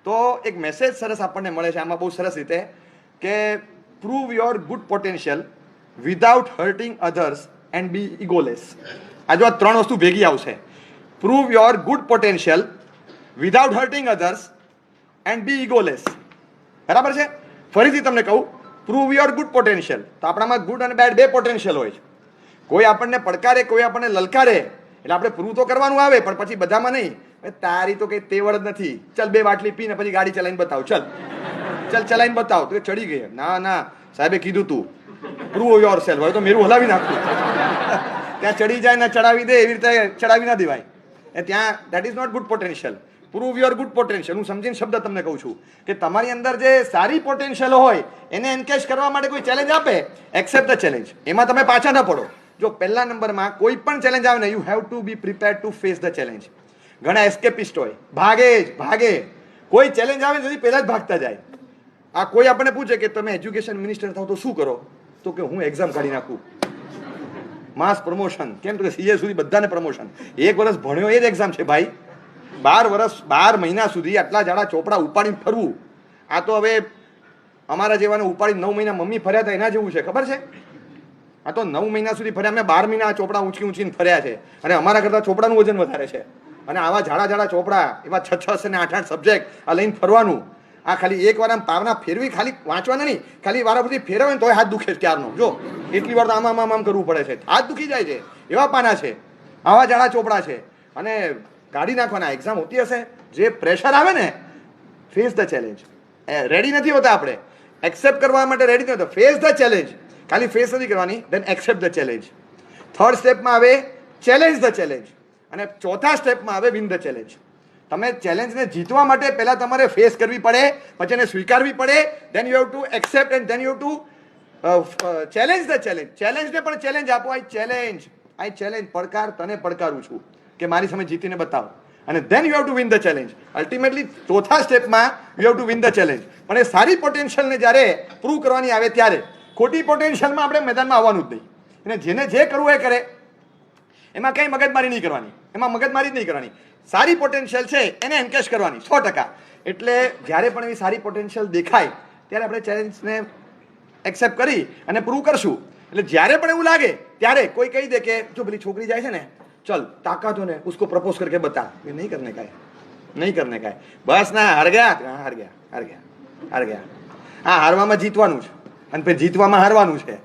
તો એક મેસેજ સરસ આપણને મળે છે આમાં બહુ સરસ રીતે કે prove your good potential without hurting others and be egoless. આ જો આ ત્રણ વસ્તુ ભેગી આવશે, prove your good potential without hurting others and be egoless. બરાબર છે? ફરીથી તમને કહું, પ્રૂવ યોર ગુડ પોટેન્શિયલ. તો આપણામાં ગુડ અને બેડ બે પોટેન્શિયલ હોય છે. કોઈ આપણને પડકારે, કોઈ આપણને લલકારે, એટલે આપણે પ્રૂવ તો કરવાનું આવે, પણ પછી બધામાં નહીં. તારી તો કઈ તેવડ જ નથી, ચલ 2 બાટલી પીને પછી ગાડી ચલાવીને બતાવ, ચલ ચલાવીને બતાવ. તો ચડી ગઈ. ના ના સાહેબે કીધું તું પ્રૂવ યોર સેલ્ફ. હવે તો મેરું હલાવી નાખતું. ત્યાં ચડી જાય ને ચડાવી દે, એવી રીતે ચડાવી ના દેવાય. ત્યાં that is not good potential. Prove your good potential. હું સમજીને શબ્દ તમને કહું છું કે તમારી અંદર જે સારી પોટેન્શિયલ હોય એને એન્કેશ કરવા માટે કોઈ ચેલેન્જ આપે, એક્સેપ્ટ ધ ચેલેન્જ. એમાં તમે પાછા ન પડો. જો પહેલા નંબરમાં કોઈ પણ ચેલેન્જ આવે ને, you have to be prepared to face the challenge. ઘણા એસ્કેપિસ્ટ હોય, ભાગે. કોઈ ચેલેન્જ આવે ને પહેલા જ ભાગતા જાય. આ કોઈ આપણને પૂછે કે તમે એજ્યુકેશન મિનિસ્ટર થાવ તો શું કરો, તો કે હું એક્ઝામ કાઢી નાખું, માસ પ્રમોશન. કેમ? તો કે સીએ સુધી બધાને પ્રમોશન. 1 વર્ષ ભણ્યો એ જ એક્ઝામ છે ભાઈ. 12 મહિના સુધી આટલા જાડા ચોપડા ઉપાડીને ફરવું, આ તો હવે અમારા જેવાને ઉપાડી 9 મહિના મમ્મી ફર્યા હતા એના જેવું છે, ખબર છે? આ તો 9 મહિના સુધી ફર્યા, અમે 12 મહિના ચોપડા ઊંચીને ફર્યા છે, અને અમારા કરતાં ચોપડાનું વજન વધારે છે. અને આવા જાડા ચોપડા, એવા 6 અને 8 સબ્જેક્ટ આ લઈને ફરવાનું. આ ખાલી એક વાર આમ પાવના ફેરવી, ખાલી વાંચવાના નહીં, ખાલી વારાફરતી ફેરવે ને તોય હાથ દુખે છે ત્યારનો. જો એટલી વાર તો આમ કરવું પડે છે, હાથ દુખી જાય છે. એવા પાના છે, આવા જાડા ચોપડા છે, અને કાઢી નાખવાના. એક્ઝામ હોતી હશે, જે પ્રેશર આવે ને, ફેસ ધ ચેલેન્જ. રેડી નથી હોતા આપણે, એક્સેપ્ટ કરવા માટે રેડી નથી હોતા. Face the challenge. ખાલી ફેસ નથી કરવાની, દેન એક્સેપ્ટ ધ ચેલેન્જ. 3rd સ્ટેપમાં આવે ચેલેન્જ ધ ચેલેન્જ, અને 4થા સ્ટેપમાં આવે વિન ધ ચેલેન્જ. તમે ચેલેન્જને જીતવા માટે પહેલા તમારે ફેસ કરવી પડે, પછી એને સ્વીકારવી પડે, then you have to accept and then you have to challenge the challenge. ચેલેન્જને પણ ચેલેન્જ આપો. આઈ ચેલેન્જ, પડકાર, તને પડકારું છું કે મારી સામે જીતીને બતાવો. અને then you have to win the challenge. Ultimately 4થા સ્ટેપમાં you have to win the challenge. પણ એ સારી પોટેન્શિયલને જ્યારે પ્રૂવ કરવાની આવે ત્યારે, ખોટી પોટેન્શિયલમાં આપણે મેદાનમાં આવવાનું જ નહીં. અને જેને જે કરવું એ કરે, એમાં કંઈ મગજમારી નહીં કરવાની, એમાં મગજમારી જ નહીં કરવાની. સારી પોટેન્શિયલ છે એને એન્કેશ કરવાની 100%. એટલે જ્યારે પણ એવી સારી પોટેન્શિયલ દેખાય ત્યારે આપણે ચેલેન્જને એક્સેપ્ટ કરી અને પ્રૂવ કરશું. એટલે જ્યારે પણ એવું લાગે ત્યારે કોઈ કહી દે કે જો પેલી છોકરી જાય છે ને, ચલ તાકાત હો ને ઉસકો પ્રપોઝ કરકે બતા. એ નહીં કરને કાંઈ. બસ ના, હાર ગયા. હા, હારવામાં જીતવાનું છે, અને પછી જીતવામાં હારવાનું છે.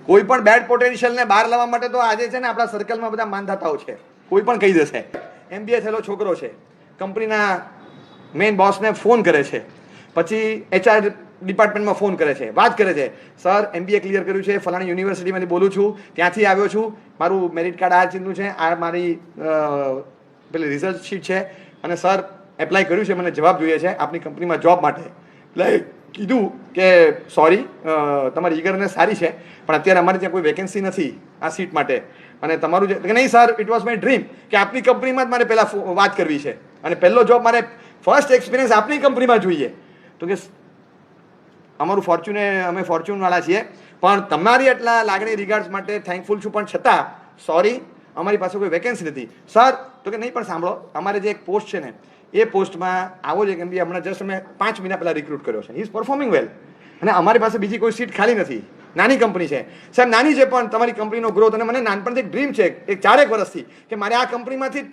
કોઈ પણ બેડ પોટેન્શિયલને બહાર લાવવા માટે તો આજે છે ને આપણા સર્કલમાં બધા માનધાતાઓ છે. કોઈ પણ કહી દેશે. MBA થયેલો છોકરો છે, કંપનીના મેઇન બોસને ફોન કરે છે, પછી HR ડિપાર્ટમેન્ટમાં ફોન કરે છે, વાત કરે છે, સર MBA ક્લિયર કર્યું છે, ફલાણી યુનિવર્સિટીમાંથી બોલું છું, ત્યાંથી આવ્યો છું, મારું મેરિટ કાર્ડ આ ચીજનું છે, આ મારી પેલી રિઝલ્ટ શીટ છે, અને સર એપ્લાય કર્યું છે, મને જવાબ જોઈએ છે આપની કંપનીમાં જોબ માટે. એટલે કીધું કે સોરી, તમારી ઈગરનેસ સારી છે, પણ અત્યારે અમારે ત્યાં કોઈ વેકેન્સી નથી આ સીટ માટે. અને તમારું જે કે નહીં sir, it was my dream કે આપની કંપનીમાં જ મારે પહેલાં વાત કરવી છે, અને પહેલો જોબ મારે ફર્સ્ટ એક્સપિરિયન્સ આપની કંપનીમાં જોઈએ. તો કે અમારું અમે ફોર્ચ્યુનવાળા છીએ, પણ તમારી એટલા લાગણી રિગાર્ડ્સ માટે થેન્કફુલ છું, પણ છતાં સોરી અમારી પાસે કોઈ વેકેન્સી નથી સર. તો કે નહીં, પણ સાંભળો, અમારે જે એક પોસ્ટ છે ને, એ પોસ્ટમાં આવો જ એક MBA હમણાં જસ્ટ અમે 5 મહિના પહેલાં રિક્રુટ કર્યો છે. હી ઇઝ પરફોર્મિંગ વેલ, અને અમારી પાસે બીજી કોઈ સીટ ખાલી નથી. નાની કંપની છે સાહેબ, નાની છે, પણ તમારી કંપનીનો ગ્રોથ, અને મને નાનપણથી એક ડ્રીમ છે, એક 4 વર્ષથી, કે મારે આ કંપનીમાંથી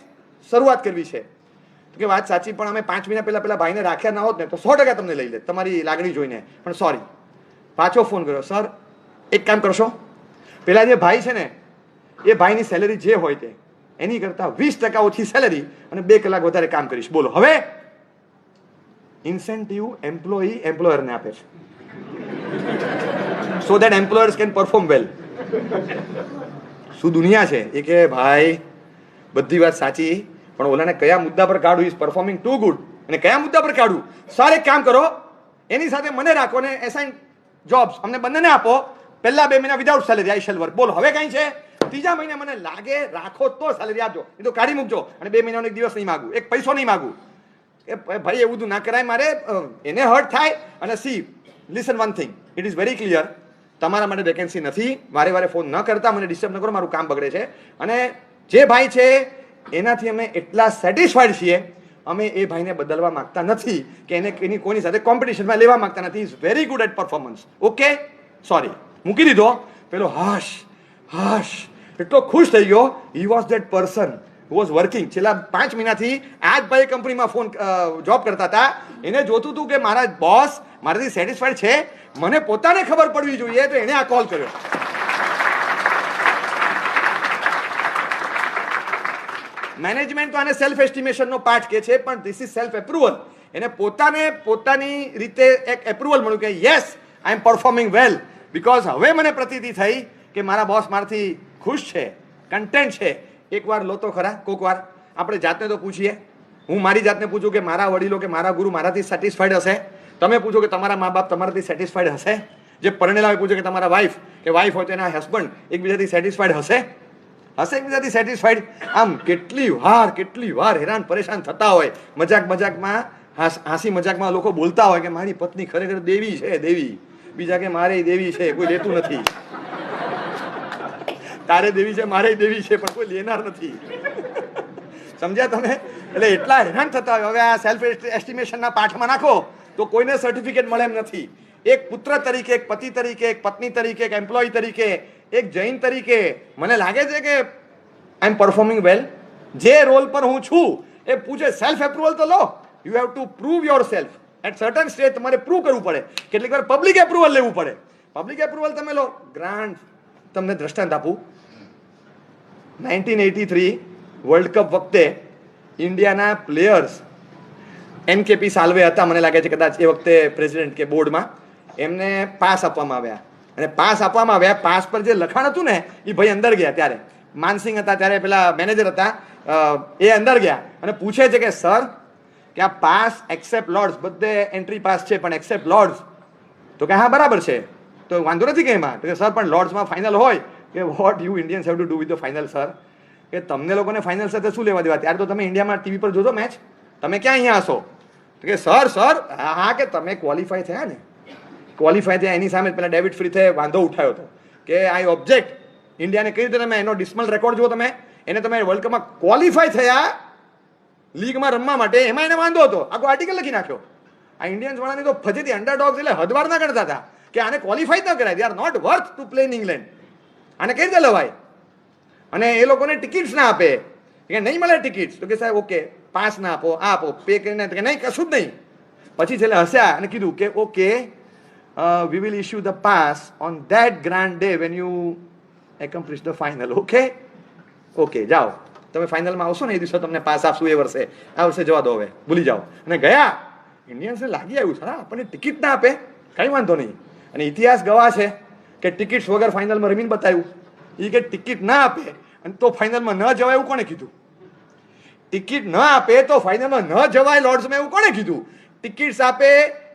શરૂઆત કરવી છે. તો કે વાત સાચી, પણ અમે 5 મહિના પહેલા ભાઈને રાખ્યા ના હોત ને તો 100% તમને લઈ લે તમારી લાગણી જોઈને. પણ સોરી, પાછો ફોન કર્યો, સર એક કામ કરશો, પેલા જે ભાઈ છે ને, એ ભાઈની સેલેરી જે હોય તે એની કરતાં 20% ઓછી સેલેરી અને 2 કલાક વધારે કામ કરીશ. બોલો, હવે ઇન્સેન્ટિવ એમ્પ્લોયરને આપે છે, so that employers can perform well. શું દુનિયા છે એ કે ભાઈ બધી વાત સાચી, પણ ઓલાને કયા મુદ્દા પર કાઢવું, ઇઝ પરફોર્મિંગ ટુ ગુડ, અને કયા મુદ્દા પર કાઢવું. સર એક કામ કરો, એની સાથે મને રાખો ને એસાઇન જોબ્સ અમને બંનેને આપો, પહેલા 2 મહિના વિધાઉટ સેલેરી, આઈ શેલ વર્ક. બોલો, હવે કઈ છે? 3જા મહિને મને લાગે રાખો તો સેલેરી આપજો, એ તો કાઢી મૂકજો, અને 2 મહિનાનો એક દિવસ નહીં માગું, એક પૈસો નહીં માગું. એ ભાઈ એવું ના કરાય, મારે એને હર્ટ થાય. અને C, listen one thing, it is very clear, તમારા માટે વેકેન્સી નથી. વારે ફોન ન કરતા, મને ડિસ્ટર્બ ન કરો, મારું કામ બગડે છે. અને જે ભાઈ છે એનાથી અમે એટલા સેટિસ્ફાઈડ છીએ, અમે એ ભાઈને બદલવા માંગતા નથી કે એને એની કોઈની સાથે કોમ્પિટિશનમાં લેવા માંગતા નથી. Is very good at performance. Okay, sorry, મૂકી દીધો. પેલો હાશ હાશ એટલો ખુશ થઈ ગયો. He was that person was working. છેલ્લા 5 મહિનાથી આ જ ભાઈ કંપનીમાં જોબ કરતા હતા. એને જોતું હતું કે મારા બોસ મારાથી સેટિસ્ફાઈડ છે, મને પોતાને ખબર પડવી જોઈએ, તો એને આ કોલ કર્યો. મેનેજમેન્ટ તો આને સેલ્ફ એસ્ટિમેશનનો પાર્ટ કે છે, પણ ધીસ ઇઝ સેલ્ફ એપ્રુવલ. એને પોતાની રીતે એક એપ્રુવલ મળ્યું કે yes, I am performing well, because હવે મને પ્રતીતિ થઈ કે મારા બોસ મારાથી ખુશ છે, કન્ટેન્ટ છે. એકવાર લો તો ખરા, કોઈક વાર આપણે જાતને તો પૂછીએ. હું મારી જાતને પૂછું કે મારા વડીલો કે મારા ગુરુ મારાથી સેટિસ્ફાઈડ હશે? તમે પૂછો કે તમારા મા બાપ તમારાથી સેટિસ્ફાઈડ હશે? જે પરણેલા હોય પૂછો કે તમારા વાઈફ હોય તો એના હસબન્ડ એકબીજાથી સેટિસ્ફાઈડ હશે એકબીજાથી સેટિસ્ફાઈડ? આમ કેટલી વાર હેરાન પરેશાન થતા હોય. મજાકમાં હાસી મજાકમાં લોકો બોલતા હોય કે મારી પત્ની ખરેખર દેવી છે, દેવી. બીજા કે મારે દેવી છે, કોઈ લેતું નથી. તારે દેવી છે, મારે દેવી છે, પણ કોઈ લેનાર નથી. સમજ્યા તમે? એટલે એટલા હેરાન થતા હોય. હવે આ સેલ્ફ એસ્ટિમેશનના પાઠમાં નાખો તો કોઈને સર્ટિફિકેટ મળે એમ નથી. એક પુત્ર તરીકે, એક પતિ તરીકે, એક પત્ની તરીકે, એક એમ્પ્લોય તરીકે, એક જૈન તરીકે મને લાગે છે કે આઈ એમ પરફોર્મિંગ વેલ. જે રોલ પર હું છું એ પૂછે. સેલ્ફ એપ્રુવલ તો લો. You have to prove yourself at certain stage. તમારે પ્રૂવ કરવું પડે. કેટલીક વાર પબ્લિક એપ્રુવલ લેવું પડે. પબ્લિક એપ્રુવલ તમે લો. ગ્રાન્ડ તમને દ્રષ્ટાંત આપું. 1983 વર્લ્ડ કપ વખતે ઇન્ડિયાના પ્લેયર્સ NKP સાલ્વે હતા, મને લાગે છે કદાચ એ વખતે પ્રેસિડેન્ટ કે બોર્ડમાં. એમને પાસ આપવામાં આવ્યા, અને પાસ આપવામાં આવ્યા. પાસ પર જે લખાણ હતું ને એ ભાઈ અંદર ગયા. ત્યારે માનસિંહ હતા, ત્યારે પેલા મેનેજર હતા, એ અંદર ગયા અને પૂછે છે કે સર કે આ પાસ એક્સેપ્ટ લોર્ડ્સ, બધે એન્ટ્રી પાસ છે પણ એક્સેપ્ટ લોર્ડ્સ? તો કે હા બરાબર છે, તો વાંધો નથી કે એમાં. તો કે સર પણ લોર્ડ્સમાં ફાઇનલ હોય. કે what you Indians have to do with the final sir? કે તમને લોકોને ફાઇનલ સાથે શું લેવા દેવા? ત્યારે તો તમે ઇન્ડિયામાં ટીવી પર જોજો મેચ, તમે ક્યાં અહીંયા હશો? તો કે સર હા કે તમે ક્વોલિફાય થયા ને, ક્વોલિફાય થયા. એની સામે પેલા ડેવિડ ફ્રીથે વાંધો ઉઠાવ્યો હતો કે આઈ ઓબ્જેક્ટ. ઇન્ડિયાને કઈ રીતે તમે એનો ડિસ્મલ રેકોર્ડ જુઓ તમે, એને તમે વર્લ્ડ કપમાં ક્વોલિફાય થયા લીગમાં રમવા માટે, એમાં એને વાંધો હતો. આખો આર્ટિકલ લખી નાખ્યો. આ ઇન્ડિયન્સ વાળાની તો ફજીથી અંડરડોગ્સ એટલે હદવાર ના કરતા હતા કે આને ક્વોલિફાય ન કરાય. They are not worth to play in England. આને કઈ રીતે લવાય? અને એ લોકોને ટિકિટ્સ ના આપે કે નહીં મળે ટિકિટ્સ. તો કે સાહેબ ઓકે, પાસ ના આપો, આ આપો, પે કરીને. કે નહીં, કશું જ નહીં. પછી છેલ્લે હસ્યા અને કીધું કે okay, we will issue the pass on that grand day when you accomplish the final. Okay જાઓ, તમે ફાઇનલમાં આવશો ને એ દિવસે તમને પાસ આપશું. એ વર્ષે, આ વર્ષે જવા દો, હવે ભૂલી જાઓ. અને ગયા. ઇન્ડિયન્સને લાગી આવ્યું સર આપણને ટિકિટ ના આપે, કંઈ વાંધો નહીં. અને ઇતિહાસ ગવાહ છે કે ટિકિટ્સ વગર ફાઇનલમાં રમીને બતાવ્યું. એ કે ટિકિટ ના આપે અને તો ફાઇનલમાં ન જવાય એવું કોણે કીધું? ટિકિટ ન આપે તો ફાઇનલમાં ન જવાય લોર્ડ્સમાં એવું કોણે કીધું? ટિકિટ્સ આપે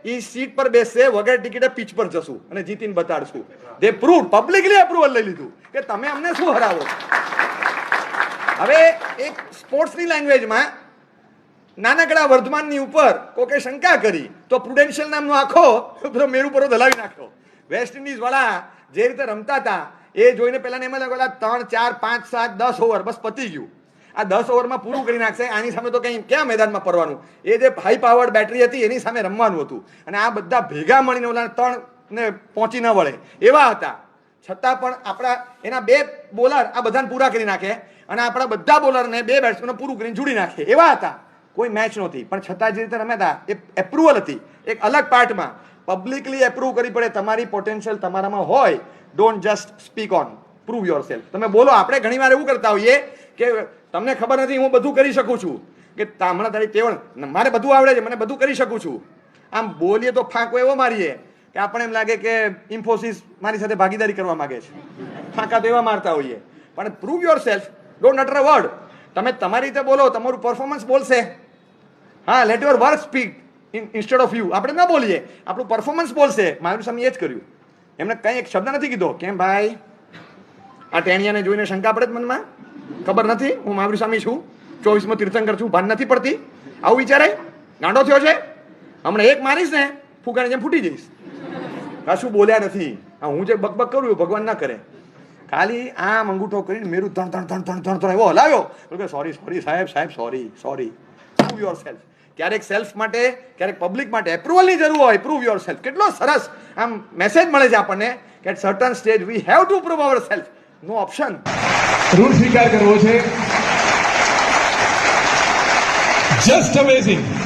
એ સીટ પર બેસશે, વગર ટિકિટે પીચ પર જશું અને જીતીને બતાડશું. દે પ્રૂવ, પબ્લિકલી અપ્રુવલ લઈ લીધું કે તમે અમને શું હરાવો. હવે એક સ્પોર્ટ્સની લેંગ્વેજમાં નાનકડા વર્ધમાનની ઉપર કોકે શંકા કરી તો પ્રુડેન્શિયલ નામનો આખો બધો મેરુ પરો હલાવી નાખ્યો. વેસ્ટ ઇન્ડિઝ વાળા જે રીતે રમતા હતા એ જોઈને પેલા એમ લાગ્યું 3, 4, 5, 7, 10 ઓવર બસ પતી ગયું. આ 10 ઓવરમાં પૂરું કરી નાખશે. આની સામે તો કંઈ ક્યાં મેદાનમાં પડવાનું? એ જે હાઈ પાવર્ડ બેટરી હતી એની સામે રમવાનું હતું. અને આ બધા ભેગા મળીને ઓલા 3 ને પહોંચી ન વળે એવા હતા. છતાં પણ આપણા એના 2 બોલર આ બધાને પૂરા કરી નાખે અને આપણા બધા બોલરને 2 બેટ્સમેનો પૂરું કરીને જોડી નાખે એવા હતા. કોઈ મેચ નહોતી, પણ છતાં જે રીતે રમ્યા હતા એ એપ્રુવલ હતી. એક અલગ પાર્ટમાં પબ્લિકલી એપ્રુવ કરવી પડે. તમારી પોટેન્શિયલ તમારામાં હોય, don't just speak on, prove your self. તમે બોલો. આપણે ઘણી વાર એવું કરતા હોઈએ કે તમને ખબર નથી, હું બધું કરી શકું છું. કે હમણાં તારી તેવણ, મારે બધું આવડે છે, મને બધું કરી શકું છું. આમ બોલીએ તો ફાંકો એવો મારીએ કે આપણને એમ લાગે કે ઇન્ફોસિસ મારી સાથે ભાગીદારી કરવા માંગે છે. ફાંકા તો એવા મારતા હોઈએ. પણ prove yourself, don't utter a word. તમે તમારી રીતે બોલો, તમારું પરફોર્મન્સ બોલશે. હા, let your work speak instead of you. આપણે ના બોલીએ, આપણું પરફોર્મન્સ બોલશે. મારું સામે એ જ કર્યું. એમને કંઈ એક શબ્દ નથી કીધો. કેમ ભાઈ આ ટેણિયાને જોઈને શંકા પડે મનમાં? ખબર નથી હું મહાવીર સ્વામી છું, 24મો તીર્થંકર છું, ભાન નથી પડતી? આવું વિચારાય? ગાંડો થયો છે? હમણાં એક મારીશ ને ફૂગાની જેમ ફૂટી જઈશ. કશું બોલ્યા નથી. હું જે બકબક કરું એવું ભગવાન ના કરે. ખાલી આમ અંગૂઠો કરીને મેરું ધણ એવો હલાવ્યો. સોરી સાહેબ સોરી. Prove your self. ક્યારેક સેલ્ફ માટે, ક્યારેક પબ્લિક માટે એપ્રુવલની જરૂર હોય, પ્રૂવ યોર સેલ્ફ. કેટલો સરસ આમ મેસેજ મળે છે આપણને કે at certain stage we have to prove our self. No option. Rule સ્વીકાર કરવો છે. Just amazing.